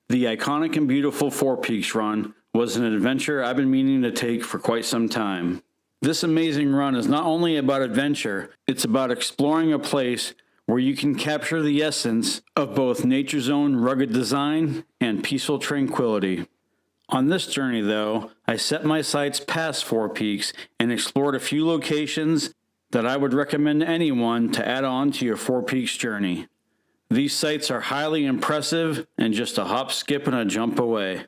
The iconic and beautiful Four Peaks run was an adventure I've been meaning to take for quite some time. This amazing run is not only about adventure, it's about exploring a place where you can capture the essence of both nature's own rugged design and peaceful tranquility. On this journey, though, I set my sights past Four Peaks and explored a few locations that I would recommend to anyone to add on to your Four Peaks journey. These sites are highly impressive and just a hop, skip, and a jump away.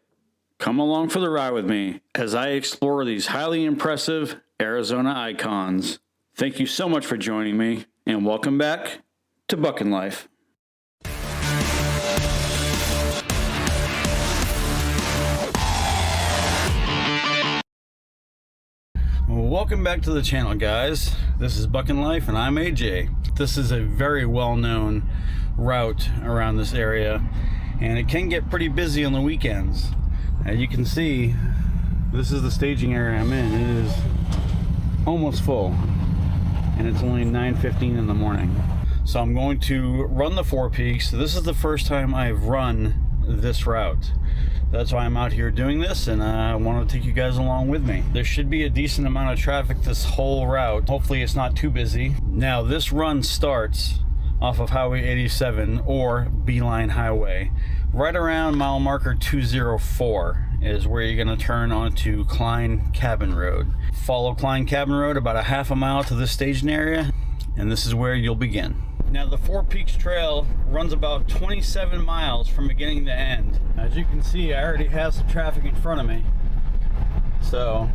Come along for the ride with me as I explore these highly impressive Arizona icons. Thank you so much for joining me, and welcome back to Bucking Life. Welcome back to the channel, guys. This is Bucking Life and I'm AJ. This is a very well-known route around this area, and it can get pretty busy on the weekends. As you can see, this is the staging area I'm in. It is almost full, and it's only 9:15 in the morning. So I'm going to run the Four Peaks. This is the first time I've run this route. That's why I'm out here doing this, and I want to take you guys along with me. There should be a decent amount of traffic this whole route. Hopefully it's not too busy. Now this run starts off of Highway 87 or Beeline Highway. Right around mile marker 204 is where you're going to turn onto Klein Cabin Road. Follow Klein Cabin Road about a half a mile to this staging area, and this is where you'll begin. Now the Four Peaks Trail runs about 27 miles from beginning to end. As you can see, I already have some traffic in front of me, so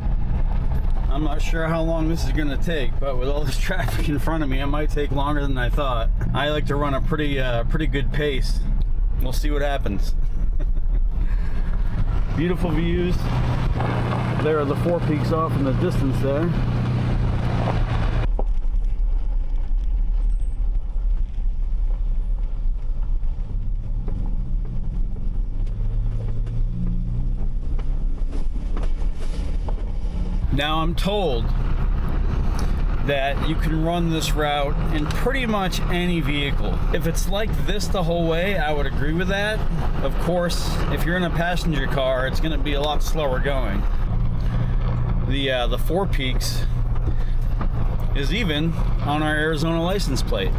I'm not sure how long this is going to take, but with all this traffic in front of me, it might take longer than I thought. I like to run a pretty good pace. We'll see what happens. Beautiful views. There are the Four Peaks off in the distance there. Now I'm told that you can run this route in pretty much any vehicle. If it's like this the whole way, I would agree with that. Of course, if you're in a passenger car, it's gonna be a lot slower going. The Four Peaks is even on our Arizona license plate.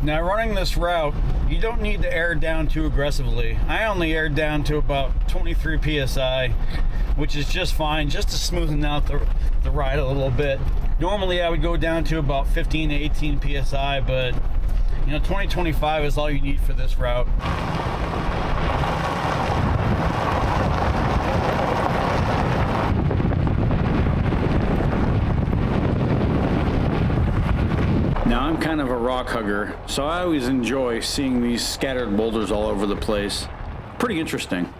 Now running this route, you don't need to air down too aggressively. I only aired down to about 23 PSI, which is just fine, just to smoothen out the ride a little bit. Normally I would go down to about 15 to 18 PSI, but you know, 20-25 is all you need for this route. Now I'm kind of a rock hugger, so I always enjoy seeing these scattered boulders all over the place. Pretty interesting.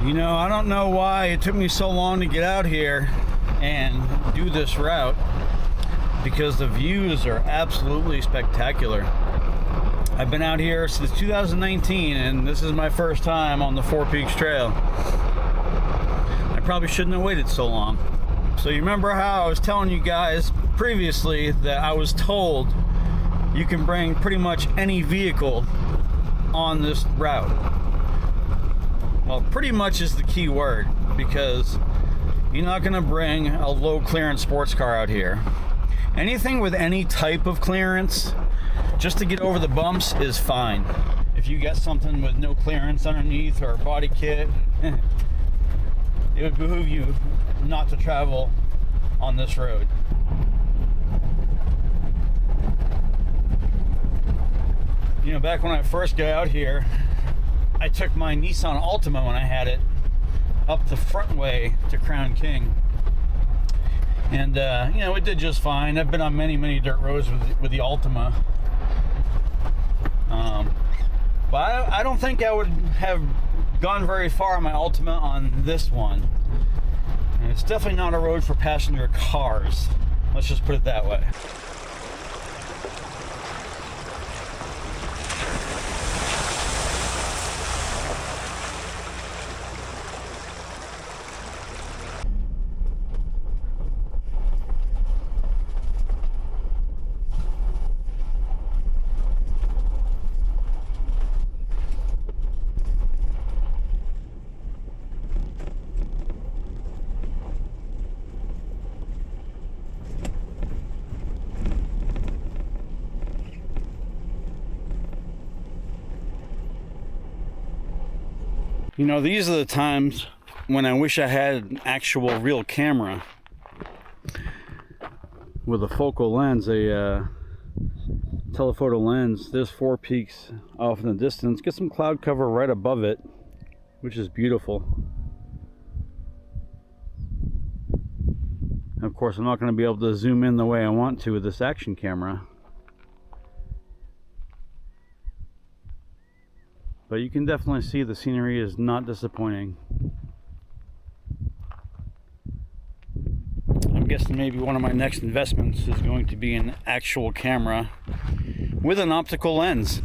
You know, I don't know why it took me so long to get out here and do this route, because the views are absolutely spectacular. I've been out here since 2019, and this is my first time on the Four Peaks Trail. I probably shouldn't have waited so long. So you remember how I was telling you guys previously that I was told you can bring pretty much any vehicle on this route? Well, pretty much is the key word, because you're not going to bring a low clearance sports car out here. Anything with any type of clearance, just to get over the bumps, is fine. If you get something with no clearance underneath or a body kit, it would behoove you not to travel on this road. You know, back when I first got out here, I took my Nissan Altima when I had it up the front way to Crown King. And, you know, it did just fine. I've been on many dirt roads with the Altima. But I don't think I would have gone very far on my Altima on this one. And it's definitely not a road for passenger cars. Let's just put it that way. You know, these are the times when I wish I had an actual real camera with a focal lens, a telephoto lens. There's Four Peaks off in the distance. Get some cloud cover right above it, which is beautiful. Of course, I'm not going to be able to zoom in the way I want to with this action camera. But you can definitely see the scenery is not disappointing. I'm guessing maybe one of my next investments is going to be an actual camera with an optical lens.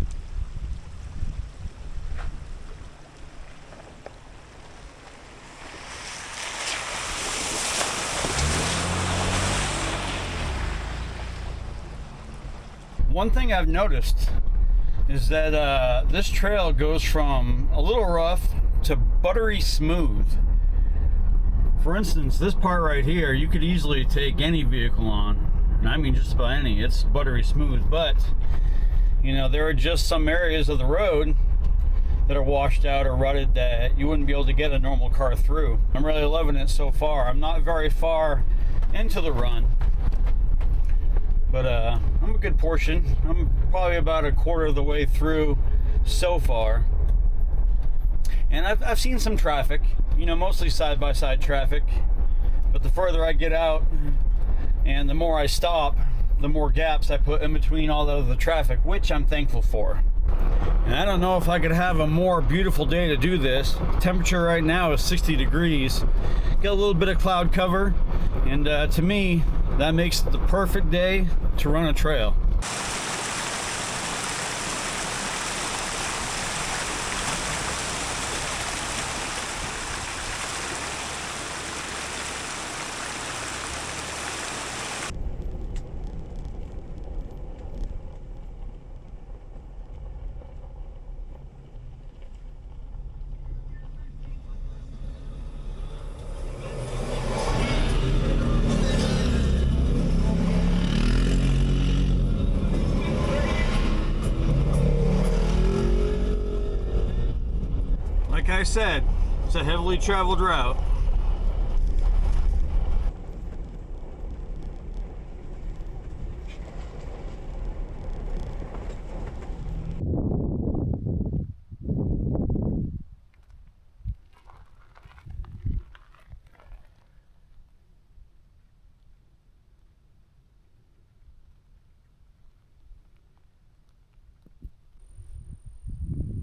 One thing I've noticed is that this trail goes from a little rough to buttery smooth. For instance, this part right here, you could easily take any vehicle on. And I mean just about any. It's buttery smooth, but you know, there are just some areas of the road that are washed out or rutted that you wouldn't be able to get a normal car through. I'm really loving it so far. I'm not very far into the run, but I'm a good portion. I'm probably about a quarter of the way through so far. And I've seen some traffic, you know, mostly side-by-side traffic. But the further I get out and the more I stop, the more gaps I put in between all of the traffic, which I'm thankful for. And I don't know if I could have a more beautiful day to do this. The temperature right now is 60 degrees. Got a little bit of cloud cover, and to me, that makes it the perfect day to run a trail. Like I said, it's a heavily traveled route.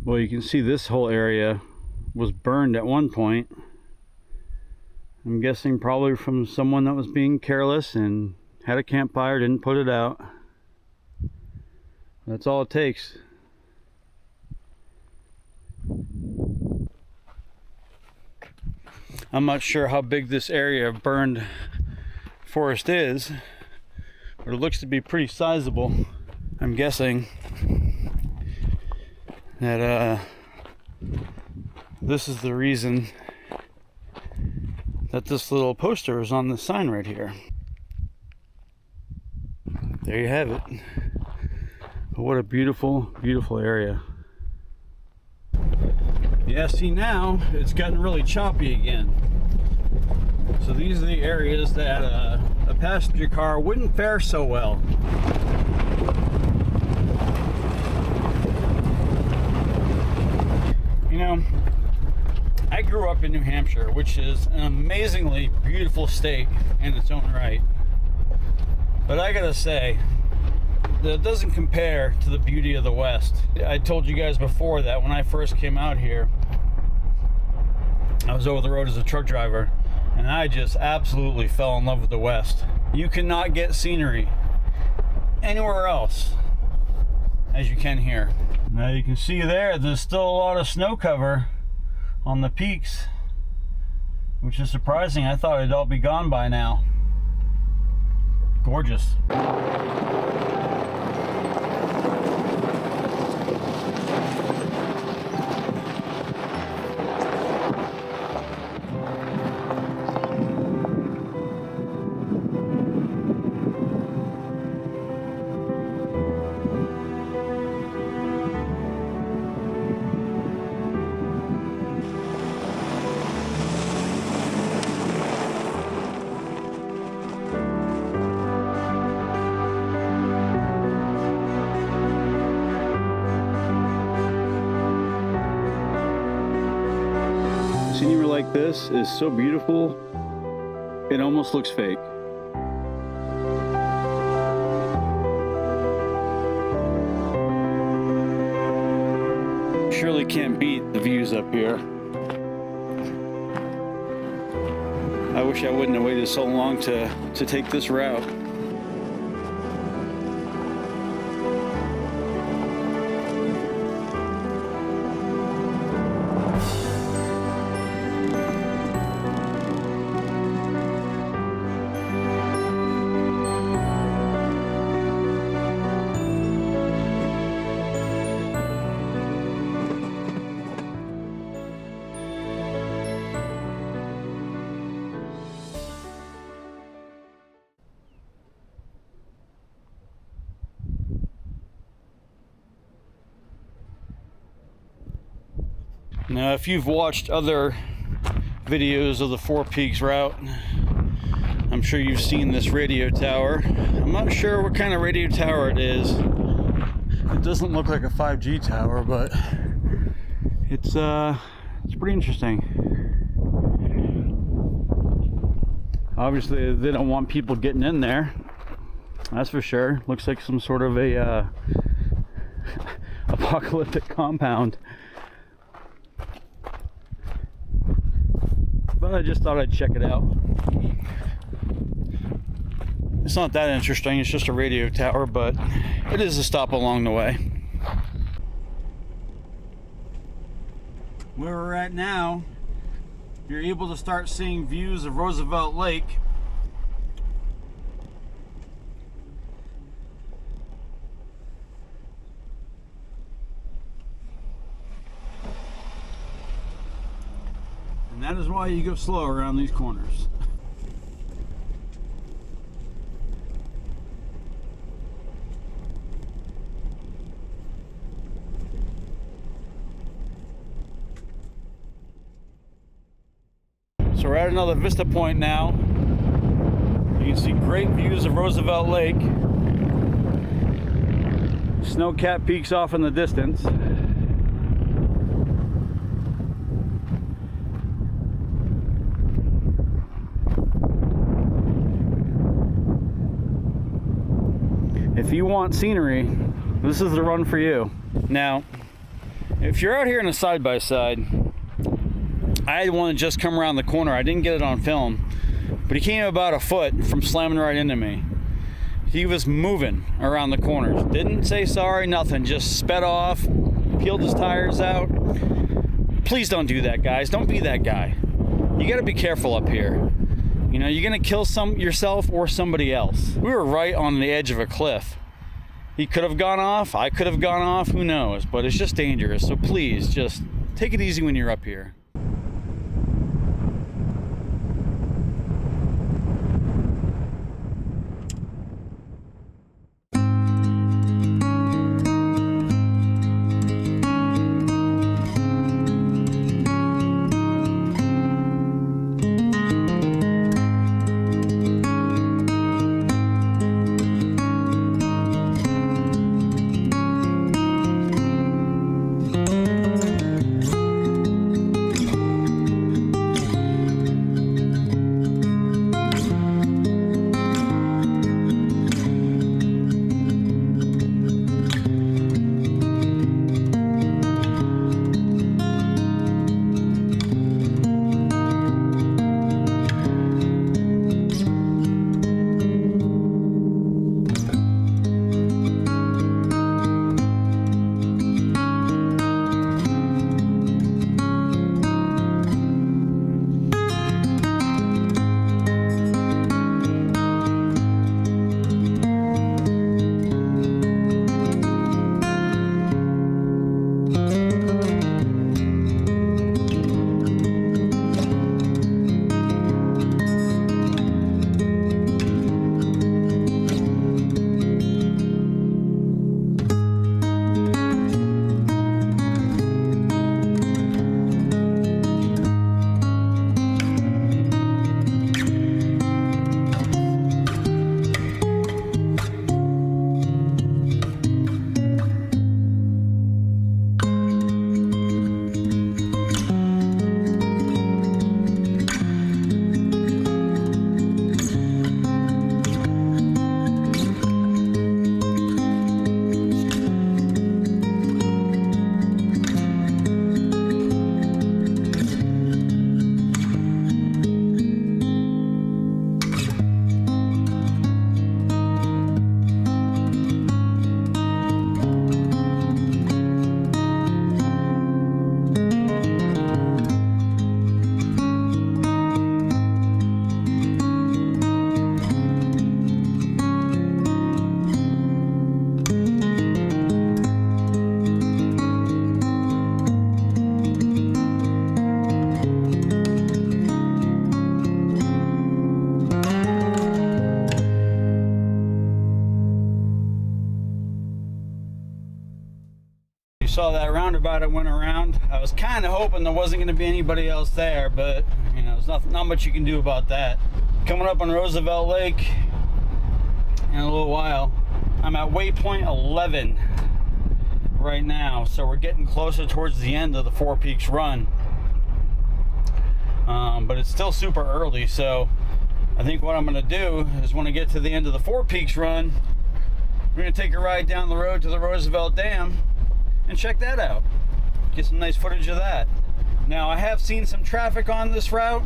Well, you can see this whole area was burned at one point. I'm guessing probably from someone that was being careless and had a campfire, didn't put it out. That's all it takes. I'm not sure how big this area of burned forest is, but it looks to be pretty sizable. I'm guessing that this is the reason that this little poster is on the sign right here. There you have it. But what a beautiful, beautiful area. Yeah, see, now it's gotten really choppy again. So these are the areas that a passenger car wouldn't fare so well. You know, I grew up in New Hampshire, which is an amazingly beautiful state in its own right. But I gotta say, that doesn't compare to the beauty of the West. I told you guys before that when I first came out here, I was over the road as a truck driver, and I just absolutely fell in love with the West. You cannot get scenery anywhere else as you can here. Now you can see there's still a lot of snow cover on the peaks, which is surprising. I thought it'd all be gone by now. Gorgeous. Scenery like this is so beautiful, it almost looks fake. Surely can't beat the views up here. I wish I wouldn't have waited so long to take this route. Now, if you've watched other videos of the Four Peaks route, I'm sure you've seen this radio tower. I'm not sure what kind of radio tower it is. It doesn't look like a 5G tower, but it's pretty interesting. Obviously, they don't want people getting in there. That's for sure. Looks like some sort of a apocalyptic compound. But I just thought I'd check it out. It's not that interesting, it's just a radio tower, but it is a stop along the way. Where we're at now, you're able to start seeing views of Roosevelt Lake. And that is why you go slow around these corners. So we're at another vista point now. You can see great views of Roosevelt Lake. Snow-capped peaks off in the distance. If you want scenery, this is the run for you. Now, if you're out here in a side-by-side, I had one that just come around the corner. I didn't get it on film, but he came about a foot from slamming right into me. He was moving around the corners. Didn't say sorry, nothing. Just sped off, peeled his tires out. Please don't do that, guys. Don't be that guy. You got to be careful up here. You know, you're going to kill yourself or somebody else. We were right on the edge of a cliff. He could have gone off. I could have gone off. Who knows? But it's just dangerous. So please, just take it easy when you're up here. route I went around. I was kind of hoping there wasn't going to be anybody else there, but you know, there's not much you can do about that. Coming up on Roosevelt Lake in a little while. I'm at waypoint 11 right now, so we're getting closer towards the end of the Four Peaks run. But it's still super early, so I think what I'm going to do is when I get to the end of the Four Peaks run, we're going to take a ride down the road to the Roosevelt Dam and check that out. Get some nice footage of that. Now, I have seen some traffic on this route,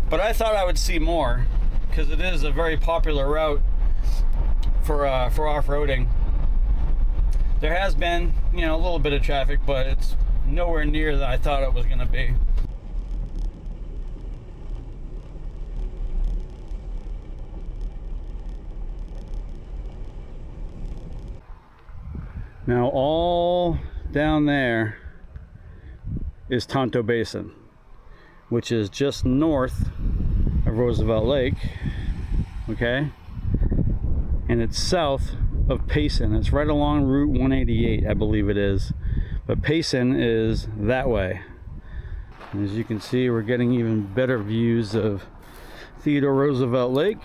but I thought I would see more because it is a very popular route for off-roading. There has been, you know, a little bit of traffic, but it's nowhere near that I thought it was going to be. Now, all down there is Tonto Basin, which is just north of Roosevelt Lake, okay? And it's south of Payson. It's right along Route 188, I believe it is. But Payson is that way. And as you can see, we're getting even better views of Theodore Roosevelt Lake.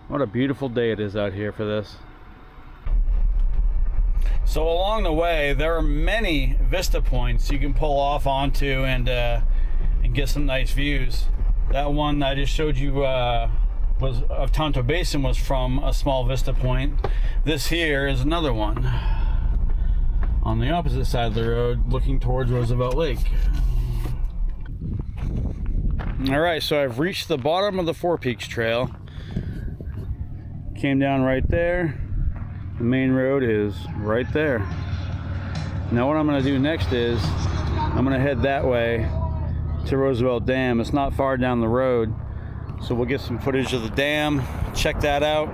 What a beautiful day it is out here for this. So along the way, there are many vista points you can pull off onto and get some nice views. That one I just showed you was of Tonto Basin was from a small vista point. This here is another one on the opposite side of the road, looking towards Roosevelt Lake. All right, so I've reached the bottom of the Four Peaks Trail. Came down right there. The main road is right there. Now what I'm going to do next is I'm going to head that way to Roosevelt Dam. It's not far down the road, so we'll get some footage of the dam, check that out,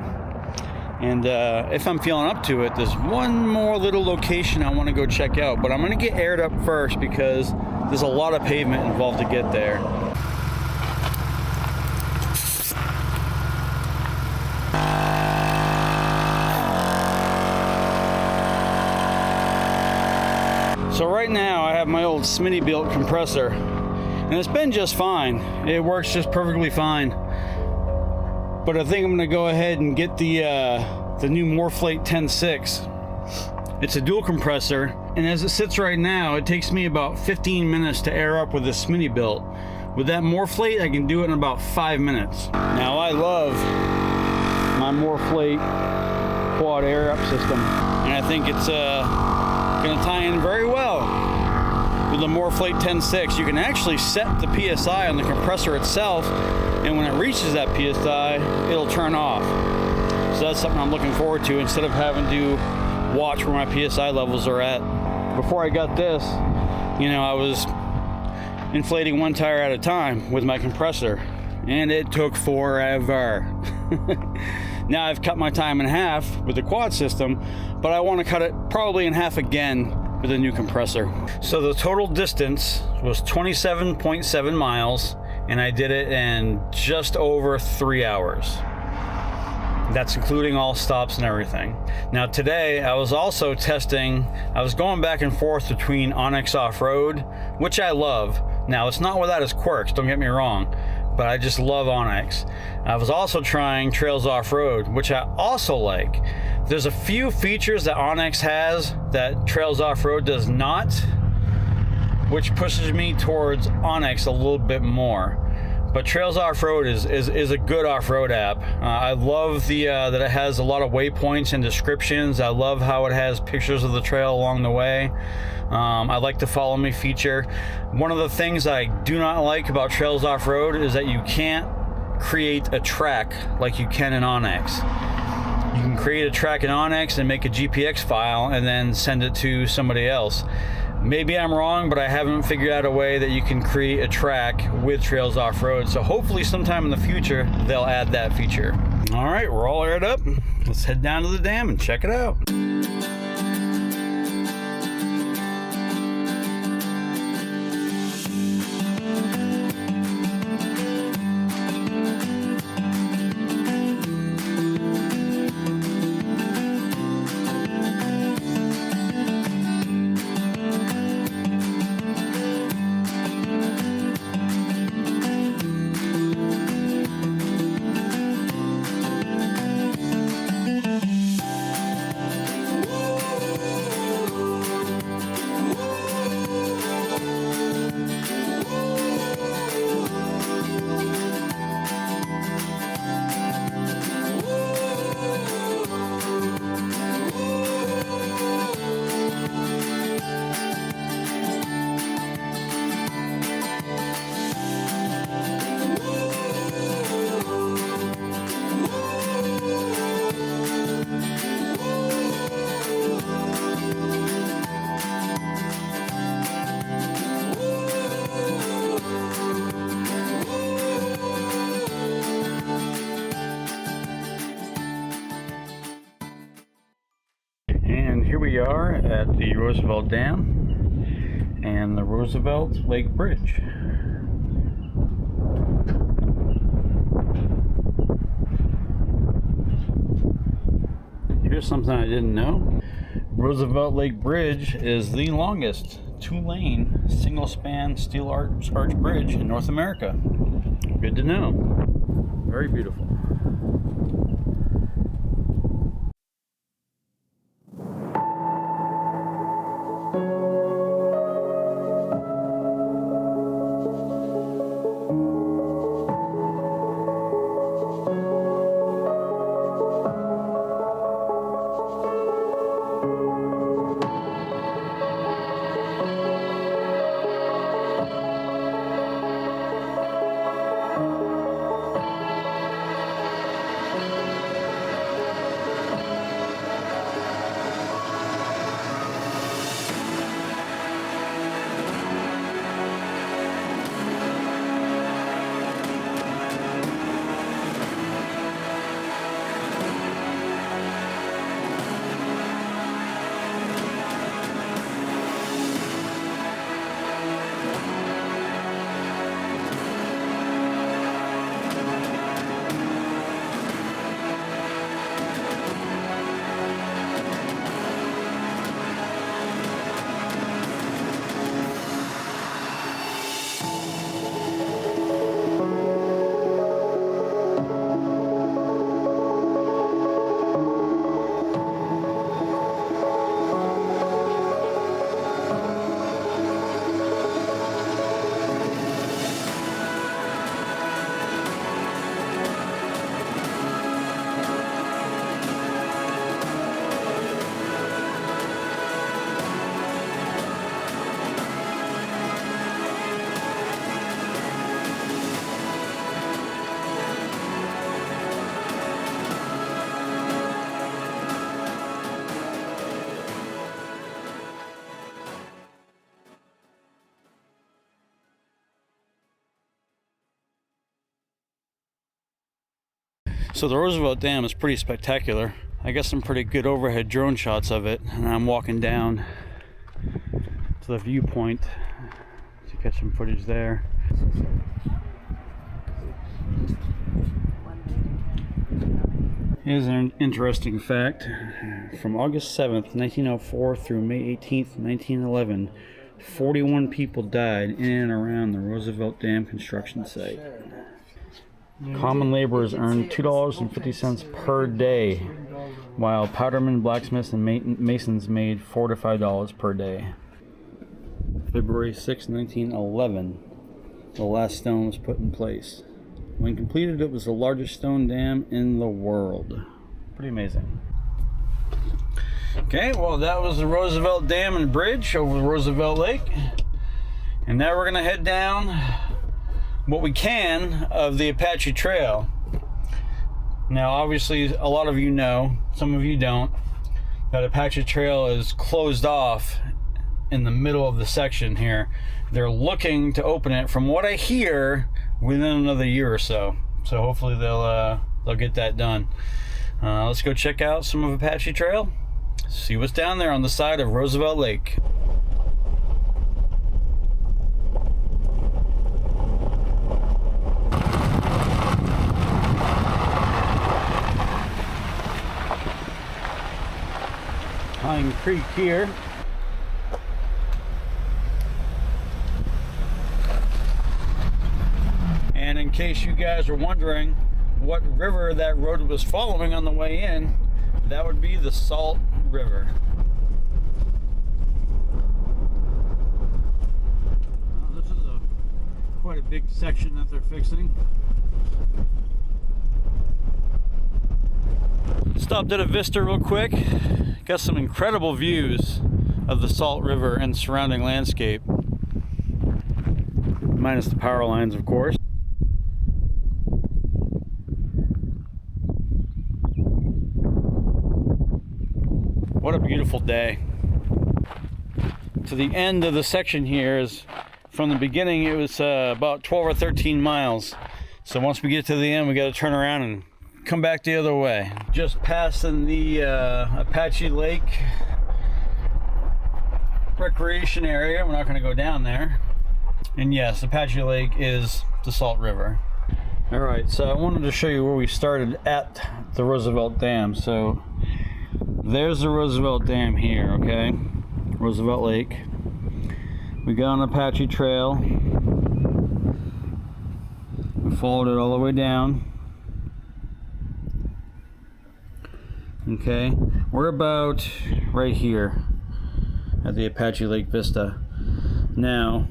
and if I'm feeling up to it, there's one more little location I want to go check out, but I'm going to get aired up first because there's a lot of pavement involved to get there. So right now I have my old Smitty-built compressor, and it's been just fine. It works just perfectly fine. But I think I'm gonna go ahead and get the new Morflate 10.6. It's a dual compressor, and as it sits right now, it takes me about 15 minutes to air up with this Smitty-built. With that Morflate, I can do it in about 5 minutes. Now I love my Morflate quad air up system, and I think it's going to tie in very well with the Morflate 10.6. You can actually set the PSI on the compressor itself, and when it reaches that PSI, it'll turn off. So that's something I'm looking forward to instead of having to watch where my PSI levels are at. Before I got this, you know, I was inflating one tire at a time with my compressor, and it took forever. Now I've cut my time in half with the quad system, but I want to cut it probably in half again with a new compressor. So the total distance was 27.7 miles, and I did it in just over 3 hours. That's including all stops and everything. Now today I was also testing, I was going back and forth between Onyx Off-Road, which I love. Now it's not without its quirks, don't get me wrong, but I just love Onyx. I was also trying Trails Off-Road, which I also like. There's a few features that Onyx has that Trails Off-Road does not, which pushes me towards Onyx a little bit more. But Trails Off-Road is a good off-road app. I love that it has a lot of waypoints and descriptions. I love how it has pictures of the trail along the way. I like the Follow Me feature. One of the things I do not like about Trails Off-Road is that you can't create a track like you can in Onyx. You can create a track in Onyx and make a GPX file and then send it to somebody else. Maybe I'm wrong, but I haven't figured out a way that you can create a track with Trails Off-Road. So hopefully sometime in the future, they'll add that feature. All right, we're all aired up. Let's head down to the dam and check it out. are at the Roosevelt Dam and the Roosevelt Lake Bridge. Here's something I didn't know. Roosevelt Lake Bridge is the longest two-lane single-span steel arch bridge in North America. Good to know. Very beautiful. So the Roosevelt Dam is pretty spectacular. I got some pretty good overhead drone shots of it, and I'm walking down to the viewpoint to catch some footage there. Here's an interesting fact. From August 7th, 1904 through May 18th, 1911, 41 people died in and around the Roosevelt Dam construction site. Common laborers earned $2.50 per day, while powdermen, blacksmiths, and masons made $4 to $5 per day. February 6, 1911, the last stone was put in place. When completed, it was the largest stone dam in the world. Pretty amazing. Okay, well, that was the Roosevelt Dam and Bridge over the Roosevelt Lake. And now we're going to head down what we can of the Apache Trail. Now, obviously, a lot of you know, some of you don't, that Apache Trail is closed off in the middle of the section here. They're looking to open it, from what I hear, within another year or so. So hopefully they'll get that done. Let's go check out some of Apache Trail, see what's down there on the side of Roosevelt Lake. Pine Creek here. And in case you guys are wondering what river that road was following on the way in, that would be the Salt River. This is quite a big section that they're fixing. Stopped at a vista real quick. Got some incredible views of the Salt River and surrounding landscape. Minus the power lines, of course. What a beautiful day. To the end of the section here is, from the beginning, it was about 12 or 13 miles. So once we get to the end, we got to turn around and come back the other way. Just passing the Apache Lake recreation area. We're not going to go down there. And yes, Apache Lake is the Salt River. All right, so I wanted to show you where we started at the Roosevelt Dam. So there's the Roosevelt Dam here, okay? Roosevelt Lake. We got on Apache Trail. We followed it all the way down. Okay, we're about right here at the Apache Lake Vista. Now,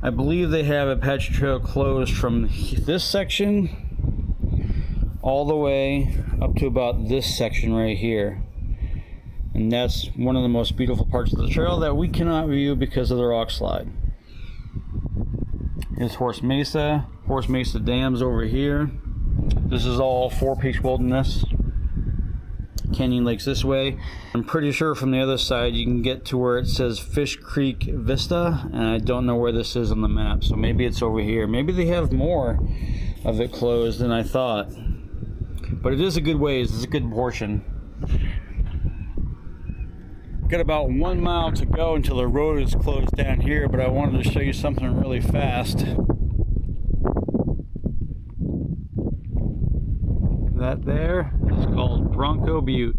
I believe they have Apache Trail closed from this section all the way up to about this section right here. And that's one of the most beautiful parts of the trail that we cannot view because of the rock slide. Here's Horse Mesa Dam's over here. This is all 4-Peak Wilderness. Canyon Lakes this way. I'm pretty sure from the other side you can get to where it says Fish Creek Vista, and I don't know where this is on the map, so maybe it's over here. Maybe they have more of it closed than I thought, but it is a good ways. It's a good portion. Got about 1 mile to go until the road is closed down here, but I wanted to show you something really fast. That there is called Bronco Butte.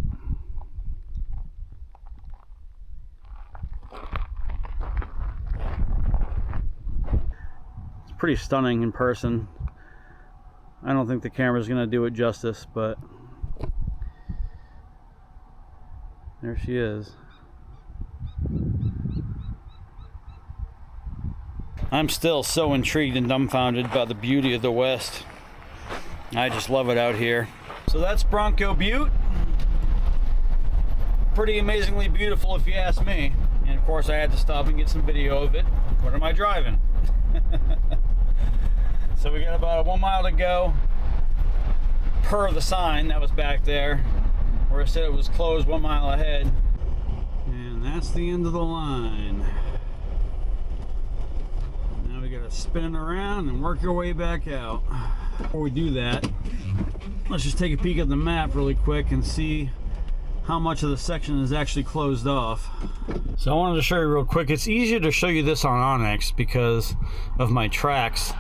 It's pretty stunning in person. I don't think the camera's gonna do it justice, but there she is. I'm still so intrigued and dumbfounded by the beauty of the West. I just love it out here. So that's Bronco Butte. Pretty amazingly beautiful if you ask me. And of course I had to stop and get some video of it. What am I driving? So we got about 1 mile to go per the sign that was back there where it said it was closed 1 mile ahead. And that's the end of the line. Now we gotta spin around and work our way back out. Before we do that, let's just take a peek at the map really quick and see how much of the section is actually closed off. So I wanted to show you real quick. It's easier to show you this on Onyx because of my tracks.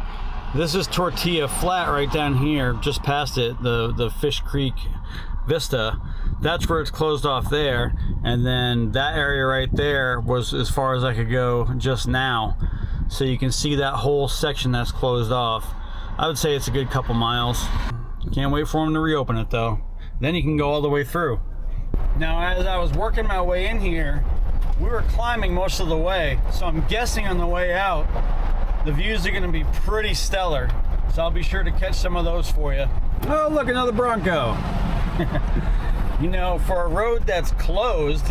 This is Tortilla Flat right down here, just past it, the Fish Creek Vista. That's where it's closed off there, and then that area right there was as far as I could go just now. So you can see that whole section that's closed off. I would say it's a good couple miles. Can't wait for them to reopen it though. Then you can go all the way through. Now as I was working my way in here, we were climbing most of the way, so I'm guessing on the way out the views are going to be pretty stellar. So I'll be sure to catch some of those for you. Oh look, another Bronco. You know, for a road that's closed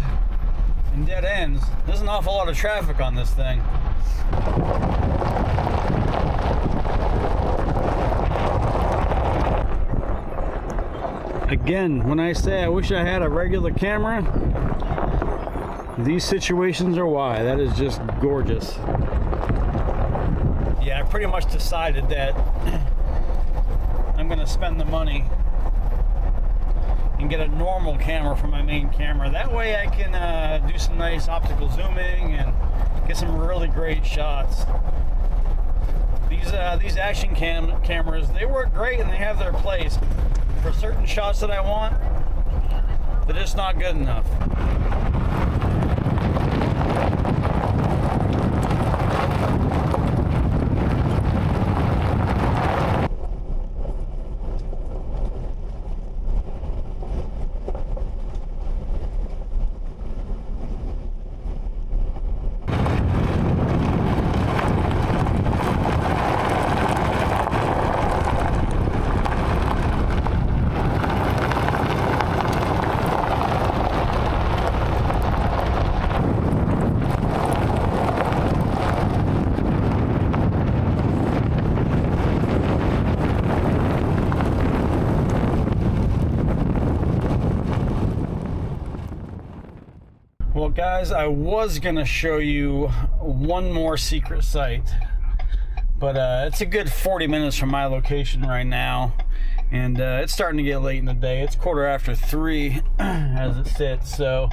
and dead ends, there's an awful lot of traffic on this thing. Again, when I say I wish I had a regular camera, these situations are why. That is just gorgeous. Yeah, I pretty much decided that I'm gonna spend the money and get a normal camera for my main camera. That way I can do some nice optical zooming and get some really great shots. These action cameras, they work great and they have their place. For certain shots that I want, they're just not good enough. Well guys, I was gonna show you one more secret site, but it's a good 40 minutes from my location right now, and it's starting to get late in the day. It's 3:15 as it sits, so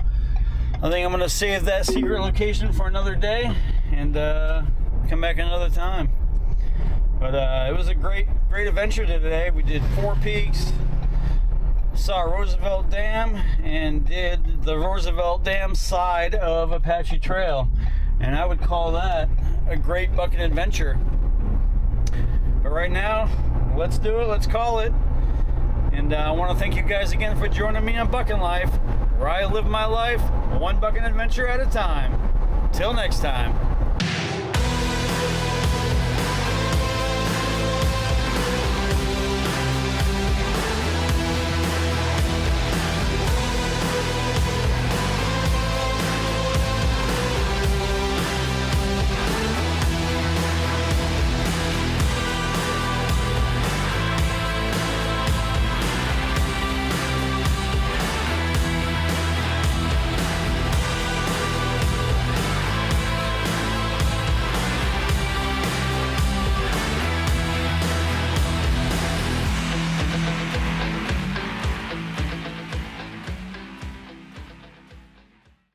I think I'm gonna save that secret location for another day and come back another time. But it was a great adventure today. We did 4 peaks, saw Roosevelt Dam, and did the Roosevelt Dam side of Apache Trail. And I would call that a great bucking adventure. But right now, let's do it, let's call it. And I want to thank you guys again for joining me on Bucking Life, where I live my life one bucking adventure at a time. Till next time.